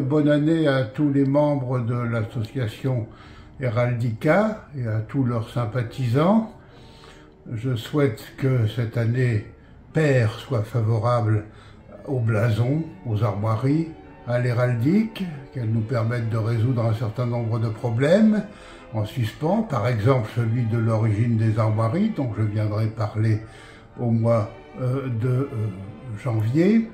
et bonne année à tous les membres de l'association Heraldica et à tous leurs sympathisants. Je souhaite que cette année paire soit favorable aux blasons, aux armoiries, à l'héraldique, qu'elle nous permette de résoudre un certain nombre de problèmes en suspens, par exemple celui de l'origine des armoiries, dont je viendrai parler au mois de janvier,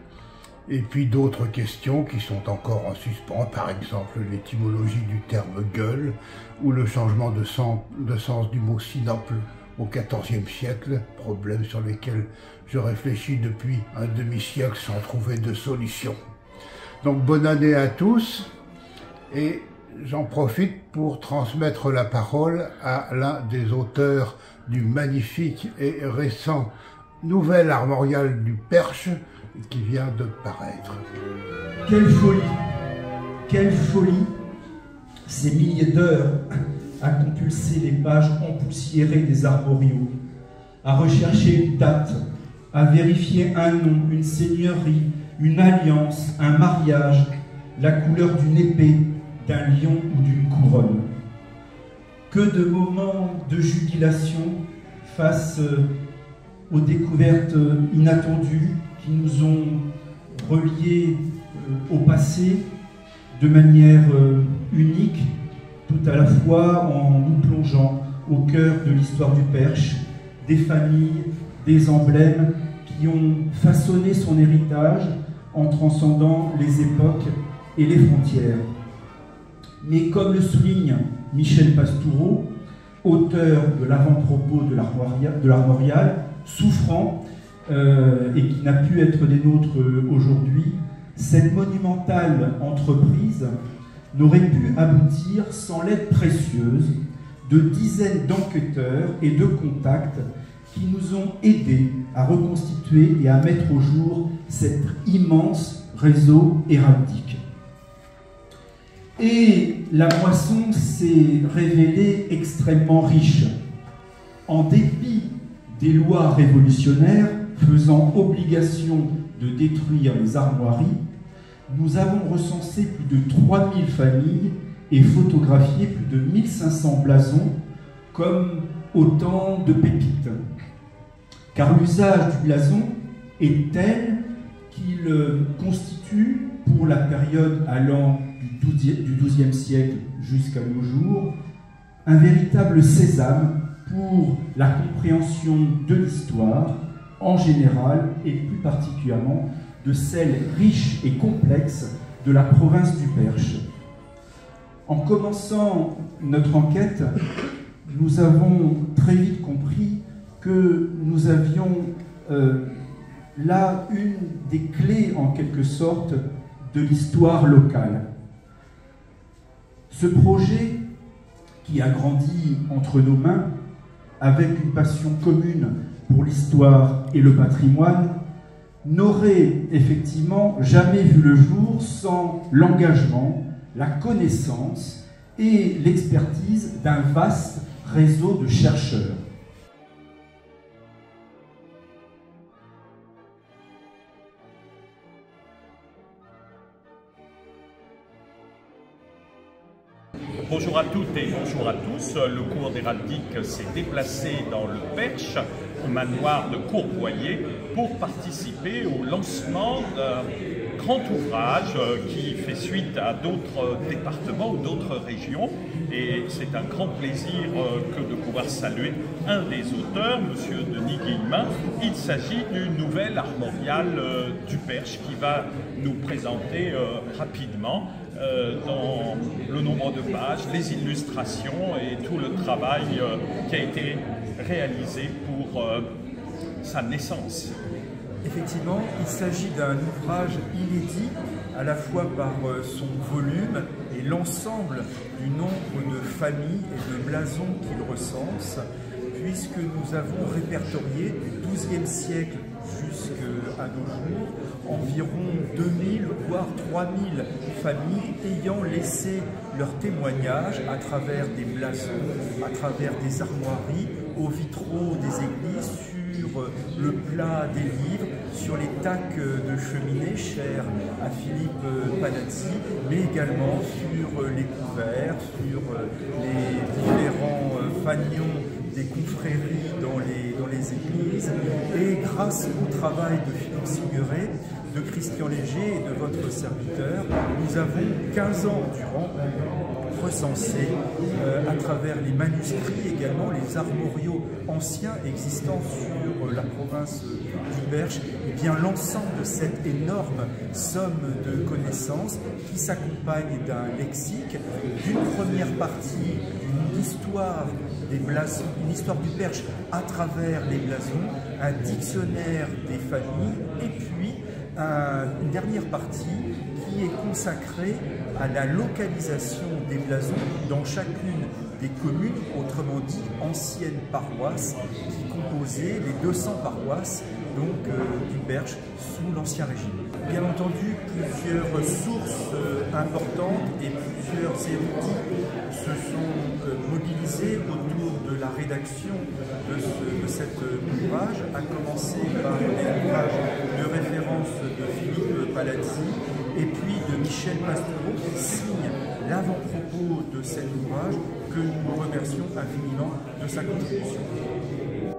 et puis d'autres questions qui sont encore en suspens, par exemple l'étymologie du terme gueule ou le changement de sens du mot sinople au XIVe siècle, problème sur lesquels je réfléchis depuis un demi-siècle sans trouver de solution. Donc bonne année à tous, et j'en profite pour transmettre la parole à l'un des auteurs du magnifique et récent Nouvel armorial du Perche qui vient de paraître. Quelle folie, ces milliers d'heures à compulser les pages empoussiérées des armoriaux, à rechercher une date, à vérifier un nom, une seigneurie, une alliance, un mariage, la couleur d'une épée, d'un lion ou d'une couronne. Que de moments de jubilation face aux découvertes inattendues qui nous ont reliés au passé de manière unique, tout à la fois en nous plongeant au cœur de l'histoire du Perche, des familles, des emblèmes qui ont façonné son héritage en transcendant les époques et les frontières. Mais comme le souligne Michel Pastoureau, auteur de l'avant-propos de l'armorial, souffrant et qui n'a pu être des nôtres aujourd'hui, cette monumentale entreprise n'aurait pu aboutir sans l'aide précieuse de dizaines d'enquêteurs et de contacts qui nous ont aidés à reconstituer et à mettre au jour cet immense réseau héraldique. Et la moisson s'est révélée extrêmement riche. En dépit des lois révolutionnaires faisant obligation de détruire les armoiries, nous avons recensé plus de 3000 familles et photographié plus de 1500 blasons comme autant de pépites. Car l'usage du blason est tel qu'il constitue, pour la période allant du XIIe siècle jusqu'à nos jours, un véritable sésame pour la compréhension de l'histoire en général et plus particulièrement de celle riche et complexe de la province du Perche. En commençant notre enquête, nous avons très vite compris que nous avions là une des clés en quelque sorte de l'histoire locale. Ce projet qui a grandi entre nos mains avec une passion commune pour l'histoire et le patrimoine n'aurait effectivement jamais vu le jour sans l'engagement, la connaissance et l'expertise d'un vaste réseau de chercheurs. Bonjour à toutes et bonjour à tous. Le cours d'héraldique s'est déplacé dans le Perche, au manoir de Courvoyer, pour participer au lancement d'un grand ouvrage qui fait suite à d'autres départements ou d'autres régions. Et c'est un grand plaisir que de pouvoir saluer un des auteurs, M. Denis Guillemin. Il s'agit du nouvel armorial du Perche qui va nous présenter rapidement dans le nombre de pages, les illustrations et tout le travail qui a été réalisé pour sa naissance. Effectivement, il s'agit d'un ouvrage inédit, à la fois par son volume et l'ensemble du nombre de familles et de blasons qu'il recense, puisque nous avons répertorié du XIIe siècle jusqu'à nos jours environ 2000 voire 3000 familles ayant laissé leur témoignage à travers des blasons, à travers des armoiries, aux vitraux des églises, sur le plat des livres, sur les tacs de cheminée chers à Philippe Palazzi, mais également sur les couverts, sur les différents fanions des confréries dans les églises. Et grâce au travail de Philippe Sigeret, de Christian Léger et de votre serviteur, nous avons 15 ans durant recensé à travers les manuscrits, également les armoriaux anciens existants sur la province du Perche, et bien l'ensemble de cette énorme somme de connaissances qui s'accompagne d'un lexique, d'une première partie, d'une histoire des blasons, une histoire du Perche à travers les blasons, un dictionnaire des familles, et puis une dernière partie qui est consacrée à la localisation des blasons dans chacune des communes, autrement dit anciennes paroisses, qui composaient les 200 paroisses donc, du Perche sous l'Ancien Régime. Bien entendu, plusieurs sources importantes et plusieurs érudits se sont mobilisés autour de la rédaction de cet ouvrage, à commencer par l'ouvrage de référence de Philippe Palazzi et puis de Michel Pastoureau qui signe l'avant-propos de cet ouvrage que nous remercions infiniment de sa contribution.